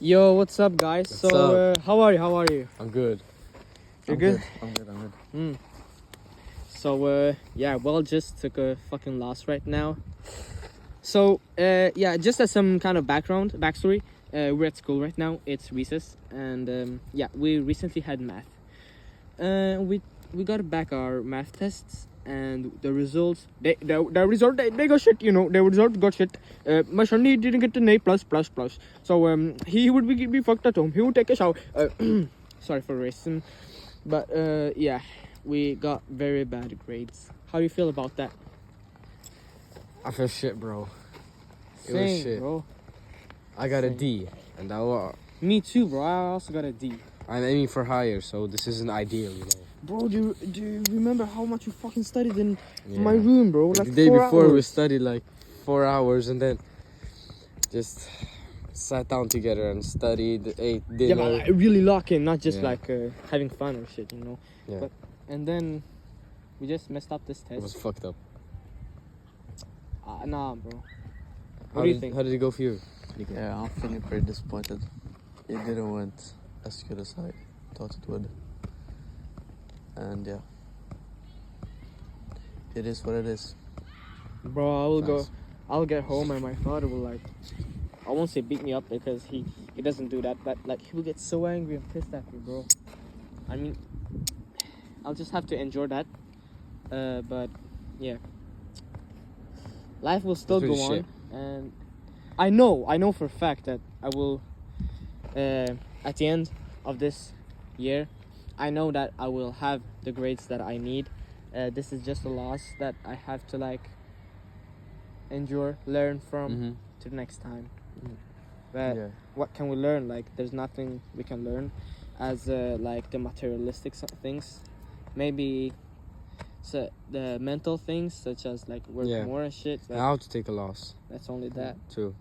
Yo, what's up, guys? What's up? How are you? I'm good. You're good? I'm good. So, just took a fucking loss right now. So, just as some kind of backstory, we're at school right now. It's recess, and we recently had math. We got back our math tests, and the results, they got shit. The result got shit. My son, he didn't get an A plus. So he would be fucked at home. He would take a shower. Sorry for racism, but we got very bad grades. How do you feel about that? I feel shit, bro. It was Same, shit. bro. I got a Same. D, and Me too, bro. I also got a D. I'm aiming for higher, so this isn't ideal, Bro, do you remember how much you fucking studied in my room, bro? Like Like the day 4 before, hours. we studied like 4 hours, and then just sat down together and studied, ate dinner. Yeah, but like, really lock in, not just Yeah. like having fun or shit, Yeah. But and then we just messed up this It was test. fucked up. Nah, bro. How do you did- think? How did it go for you? Yeah, I'm feeling pretty disappointed. It didn't went as good as I thought it would. And yeah, it is what it is. Bro, Nice. I'll get home and my father will like, I won't say beat me up because he doesn't do that, but like he will get so angry and pissed at me, bro. I mean, I'll just have to endure that. But yeah, life will still It's go pretty on, shit. and I know for a fact that I will. At the end of this year, I know that I will have the grades that I need. This is just a loss that I have to like endure, learn from to the next time. But Yeah. what can we learn? Like, there's nothing we can learn as like the materialistic things. Maybe the mental things, such as like work Yeah. more and shit. And But how to take a loss, that's only that. too.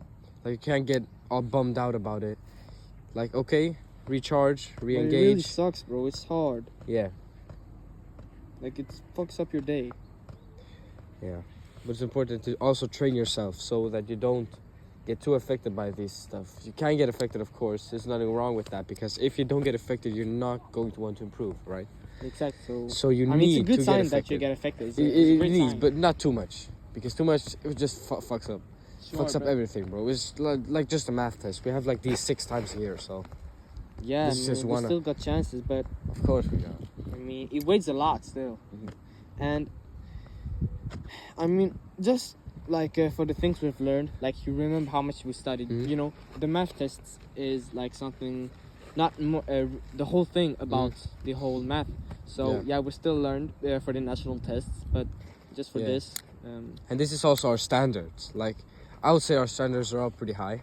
Like, you can't get all bummed out about it. Like, okay, recharge, But it really re-engage. sucks, bro. It's hard. Yeah. Like, it fucks up your day. Yeah, but it's important to also train yourself so that you don't get too affected by this stuff. You can get affected, of course. There's nothing wrong with that, because if you don't get affected, you're not going to want to improve, right? Exactly. So you I mean, need it's a good to sign get that you affected. get affected. It's It, a it great needs, sign. but not too much, because too much it just fucks up. Sure, Fucks up but- everything, bro. It's like just a math test. We have like these 6 times a year, so Yeah, This is just we one- still got chances, but of course we got. I mean, it weighs a lot still. Mhm. And I mean, just like for the things we've learned, like you remember how much we studied. Mhm. The math tests is like something, not more the whole thing about the whole math. So Yeah. we still learned for the national tests, but just for Yeah. this, And this is also our standards. Like, I would say our standards are all pretty high.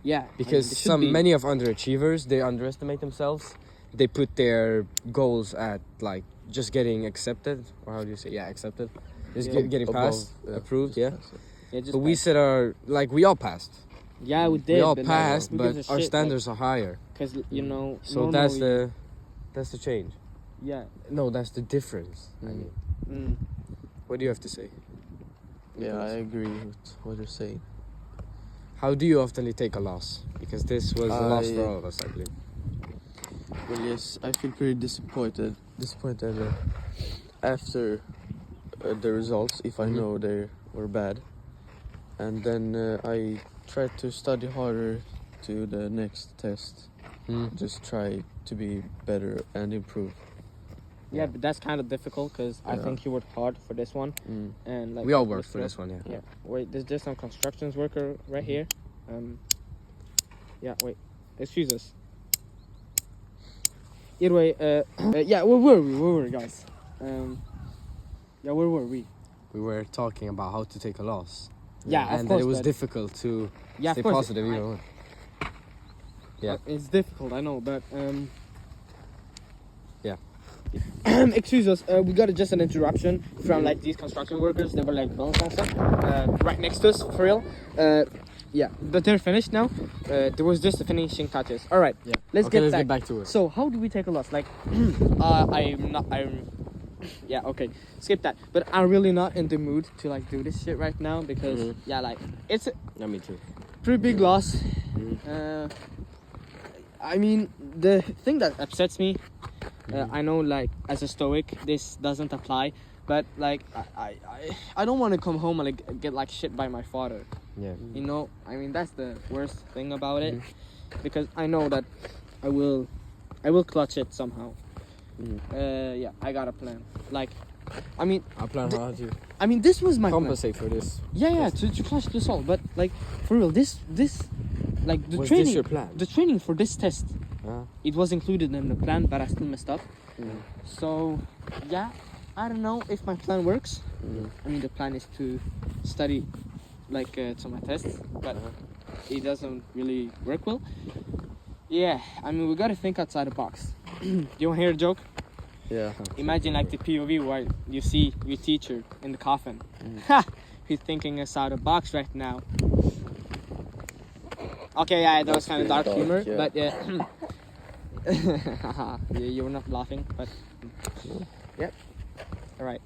yeah, Because they should be. many of underachievers, they underestimate themselves. They put their goals at like just getting accepted, or how do you say? Yeah, accepted. Just Yeah. getting Above, passed, approved. Yeah. Yeah, just But we pass. said we all passed. Yeah, we did. We all but passed, who gives but a our shit, standards are higher. Because So that's the change. yeah. No, that's the difference. I mean, Mm. what do you have to say? Yeah, I agree with what you're saying. How do you often take a loss? Because this was a loss for I- all of us, I believe. Well, yes, I feel pretty disappointed after the results, if I Mhm. know they were bad. And then I try to study harder to the next test. Just try to be better and improve. Yeah, but that's kind of difficult because I Yeah. think you worked hard for this one, Mm. and like We all for worked for this one, yeah. Yeah. Wait, there's just some constructions worker right here. Yeah. Wait. Excuse us. Either way, yeah. Where were we, guys? Yeah. Where were we? We were talking about how to take a loss. Yeah, of and course. that it was but- difficult to yeah, stay of course, positive, you know. Yeah. It's difficult, I know, but Yeah. excuse us. We got just an interruption from like these construction workers. They were like building and stuff right next to us, for real. Yeah, but they're finished now. There was just the finishing touches. All right. Yeah. Let's Okay, get let's back. get back to it. So how do we take a loss? Like, I'm yeah, okay, skip that. But I'm really not in the mood to like do this shit right now because Mhm. yeah, like it's a Yeah, me too. pretty big loss. I mean, the thing that upsets me, I know, like, as a stoic, this doesn't apply, but like, I don't want to come home and like get like shit by my father. Yeah. You know, I mean, that's the worst thing about it, because I know that I will clutch it somehow. Yeah, I got a plan. Like, I mean, I plan how to I mean, this was my plan. compensate for this. Yeah, to clutch this all. But like, for real, this like the Was training. this your plan? The training for this test, Uh, it was included in the plan, but I still messed up. So, yeah, I don't know if my plan works. I mean, the plan is to study, like, to my tests, but it doesn't really work well. Yeah, I mean, we gotta think outside the box. You wanna hear a joke? Yeah. Imagine like the POV where you see your teacher in the coffin. Ha! He's thinking outside the box right now. Okay, yeah, that was kind of dark pretty humor, dark, yeah. but yeah. Yeah, you were not laughing, but yep. All right.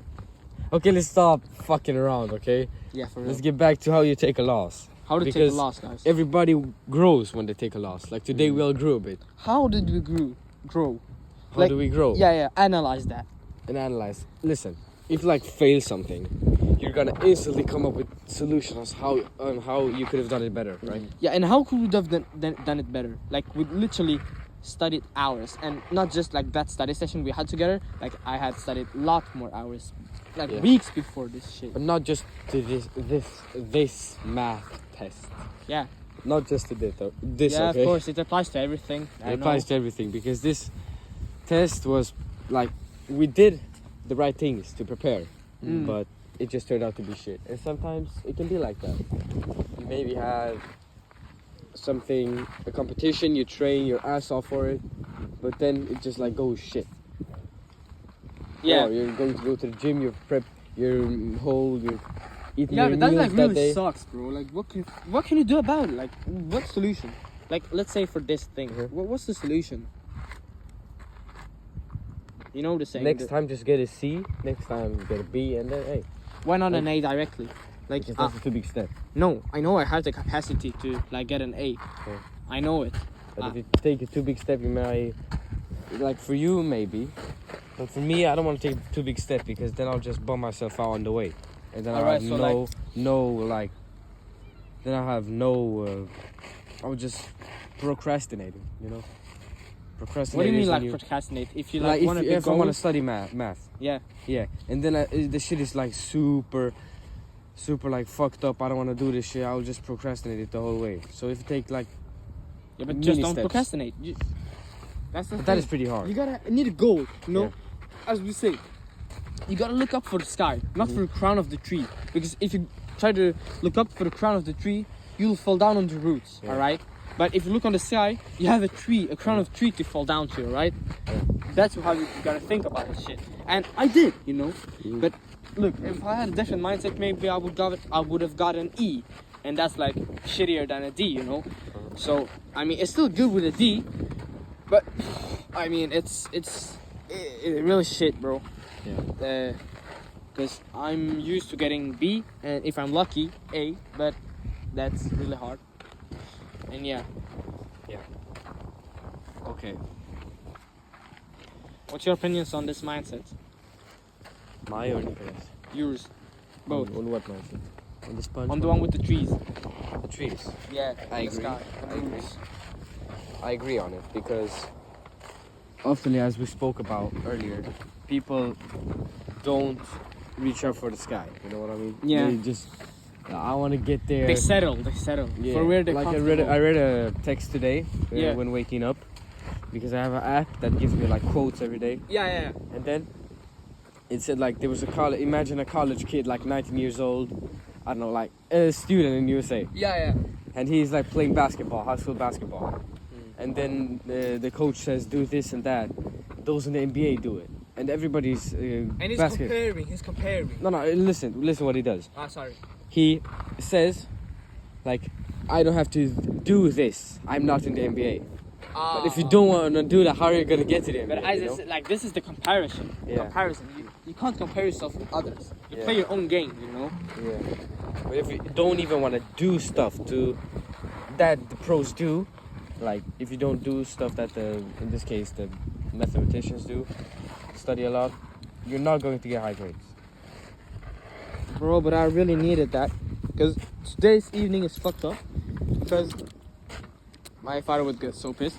Okay, let's stop fucking around, okay? Yeah, for real. Let's get back to how you take a loss. How to take because a loss, guys? Everybody grows when they take a loss. Like today we all grew a bit. How did we grow? How Like, do we grow? Yeah, analyze that. And analyze. Listen, if you like fail something, you're gonna instantly come up with solutions on how you could have done it better, right? Yeah, and how could we have done it better? Like, we literally studied hours, and not just like that study session we had together. Like, I had studied a lot more hours, like weeks before this shit. But not just to this math test. Yeah. Not just to this. Yeah, okay? of course, it applies to everything. It applies to everything because this test was like we did the right things to prepare, but it just turned out to be shit. And sometimes it can be like that. You maybe have a competition, you train your ass off for it, but then it just like goes shit. Yeah. Or you're going to go to the gym, you're prep your whole, you're eating Yeah, your but that meals like that really day. sucks, bro. Like, what can you do about it? Like, what solution? Like, let's say for this thing, what's the solution? You know the saying. Next time, just get a C. Next time, get a B, and then hey, Why not an A directly? Like, because that's a too big step. no, I know I have the capacity to like get an A. Yeah. I know it. But if you take a too big step, you might, like for you maybe, but for me, I don't want to take a too big step because then I'll just bum myself out on the way, and then Alright, I have so then I have no, I was just procrastinating, you know. Procrastinating. What do you mean is when like procrastinate? If you like like want to if I want to study math, yeah. yeah, and then the shit is like super like fucked up. I don't want to do this shit. I'll just procrastinate it the whole way. So if you take like Yeah, but mini just don't steps. procrastinate. That's the But thing. that is pretty hard. You gotta need a goal, you know. Yeah. As we say, you gotta look up for the sky, not for the crown of the tree. Because if you try to look up for the crown of the tree, you'll fall down on the roots. Yeah. All right. But if you look on the sky, you have a crown of tree to fall down to. All right. That's how you gotta think about this shit. And I did, you know. But look, if I had a different mindset, maybe I would have got an E, and that's like shittier than a D, you know. So I mean, it's still good with a D, but I mean, it's really shit, bro. Yeah. Because I'm used to getting B, and if I'm lucky, A, but that's really hard. And yeah. Okay. What's your opinions on this mindset? My or Nicolas? Yours, both. On what mindset? On the sponge? On the one with the trees. the trees. Yeah. I the agree. sky, the I agree. roots. I agree on it because often, as we spoke about earlier, people don't reach up for the sky. You know what I mean? Yeah. They just, I want to get there. They settle. Yeah. For where they're like comfortable. I read a text today Yeah. when waking up because I have an app that gives me like quotes every day, Yeah. and then it said like there was imagine a college kid like 19 years old, I don't know, like a student in USA, Yeah. and he's like playing basketball, high school basketball, and then the coach says do this and that. Those in the NBA do it, and everybody's And he's comparing. No, listen what he does. Sorry. He says, like, I don't have to do this. I'm not in the NBA. But if you don't want to do that, how are you gonna get to the NBA? But you know? like this is the comparison. Yeah. Comparison. You can't compare yourself with others. You Yeah. play your own game, you know. Yeah. But if you don't even want to do stuff that the pros do, like if you don't do stuff that in this case the mathematicians do, study a lot, you're not going to get high grades. Bro, but I really needed that because today's evening is fucked up because my father would get so pissed,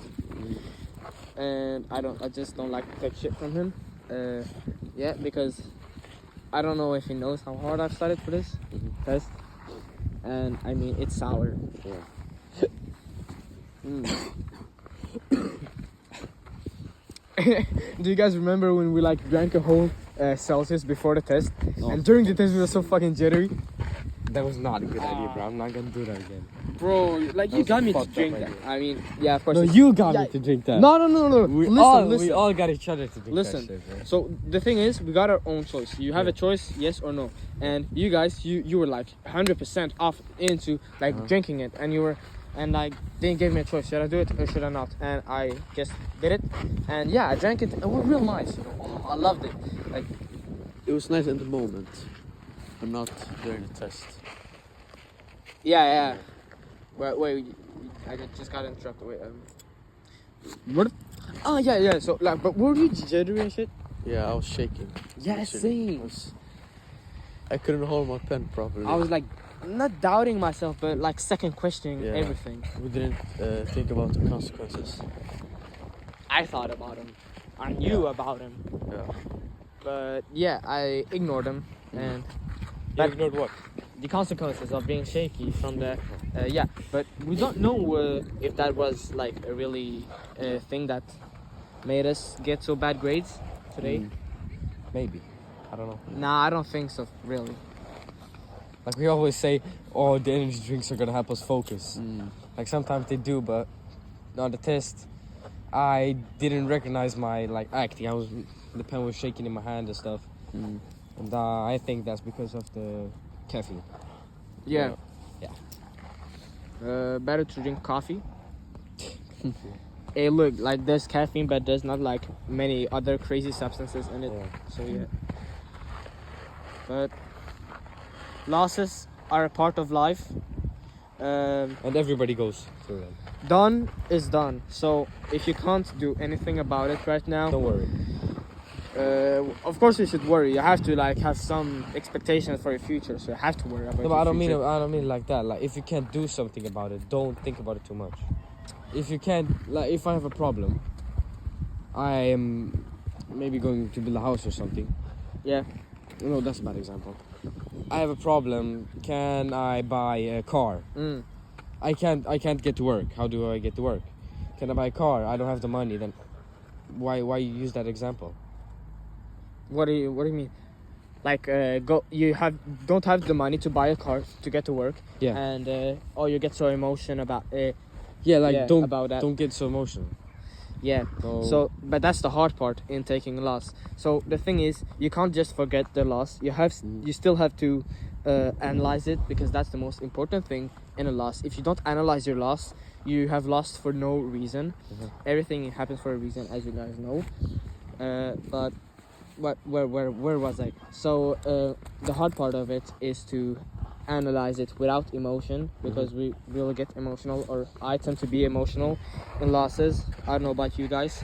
and I just don't like to take shit from him. Yeah, because I don't know if he knows how hard I've studied for this test, and I mean it's sour. Yeah. Do you guys remember when we like drank a whole Celsius before the test, Oh. and during the test we were so fucking jittery? That was not a good idea, bro. I'm not gonna do that again. Bro, like That you was got a me to fucked up drink that. idea. I mean, yeah, of course. No, it's- you got yeah. me to drink that. No. Listen. We all got each other to drink Listen. that shit, bro. So the thing is, we got our own choice. You have a choice, yes or no. And you guys, you were like 100% off into like drinking it, and you were, and like they gave me a choice: should I do it or should I not? And I just did it, and yeah, I drank it. It was real nice. You know? I loved it. Like, It was nice in the moment, but not during the test. yeah. Wait, I just got interrupted. Wait, what? Oh yeah. So like, but were you jittery and shit? Yeah, I was shaking. Yeah, Actually, same. I couldn't hold my pen properly. I was like, not doubting myself, but like second questioning Yeah. everything. We didn't think about the consequences. I thought about him. I knew about him. Yeah. But yeah, I ignored him. And You ignored what? the consequences of being shaky from the... yeah, but we don't know if that was like a really thing that made us get so bad grades today. Maybe. I don't know. Nah, I don't think so, really. Like we always say, oh, the energy drinks are gonna help us focus. Like sometimes they do, but on the test, I didn't recognize my like acting. The pen was shaking in my hand and stuff, and I think that's because of the caffeine. Yeah. Yeah. Better to drink coffee. Hey, look, like there's caffeine, but there's not like many other crazy substances in it. Yeah. So yeah. But losses are a part of life. And everybody goes through them. Done is done. So if you can't do anything about it right now, Don't worry. of course you should worry. You have to like have some expectations for your future. So you have to worry about. No, but your I don't future. mean like that. Like if you can't do something about it, don't think about it too much. If you can't, like if I have a problem, I am maybe going to build a house or something. Yeah. No, that's a bad example. I have a problem. Can I buy a car? I can't get to work. How do I get to work? Can I buy a car? I don't have the money. Then why you use that example? What do you mean? Like don't have the money to buy a car to get to work. Yeah. And you get so emotional about Yeah, don't about that. don't get so emotional. Yeah. So, but that's the hard part in taking a loss. So the thing is, you can't just forget the loss. You still have to analyze it, because that's the most important thing in a loss. If you don't analyze your loss, you have lost for no reason. Everything happens for a reason, as you guys know. But where was I? So the hard part of it is to analyze it without emotion, because we will get emotional, or I tend to be emotional in losses. I don't know about you guys,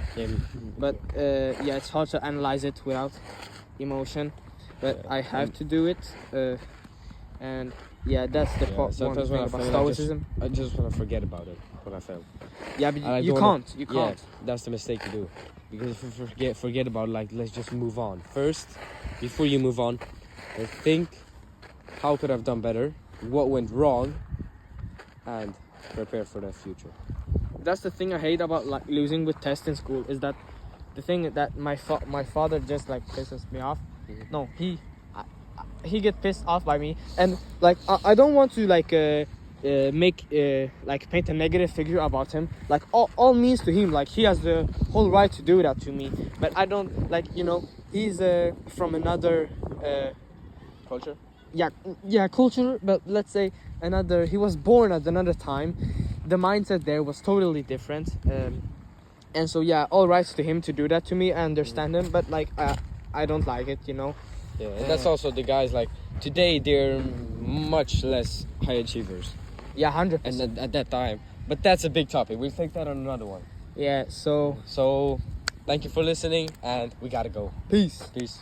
but it's hard to analyze it without emotion, but I have to do it, and that's the one sometimes thing when I about fail, stoicism. I just want to forget about it when I fail. Yeah, but I you don't can't. wanna- You can't. Yeah, that's the mistake you do. Because if you forget about, like, let's just move on. First, before you move on, think, how could I have done better? What went wrong? And prepare for the future. That's the thing I hate about like losing with tests in school, is that the thing that my father just like pisses me off. No, he get pissed off by me, and like I don't want to like make like paint a negative figure about him. Like all means to him, like he has the whole right to do that to me. But I don't, like, he's from another Culture? yeah culture, but let's say he was born at another time. The mindset there was totally different, and so all rights to him to do that to me. I understand him, but like I don't like it. Yeah, and that's also the guys, like, today they're much less high achievers. Yeah, 100%. And at that time, But that's a big topic. We'll take that on another one. Yeah, so So, thank you for listening, and we gotta go. peace. Peace.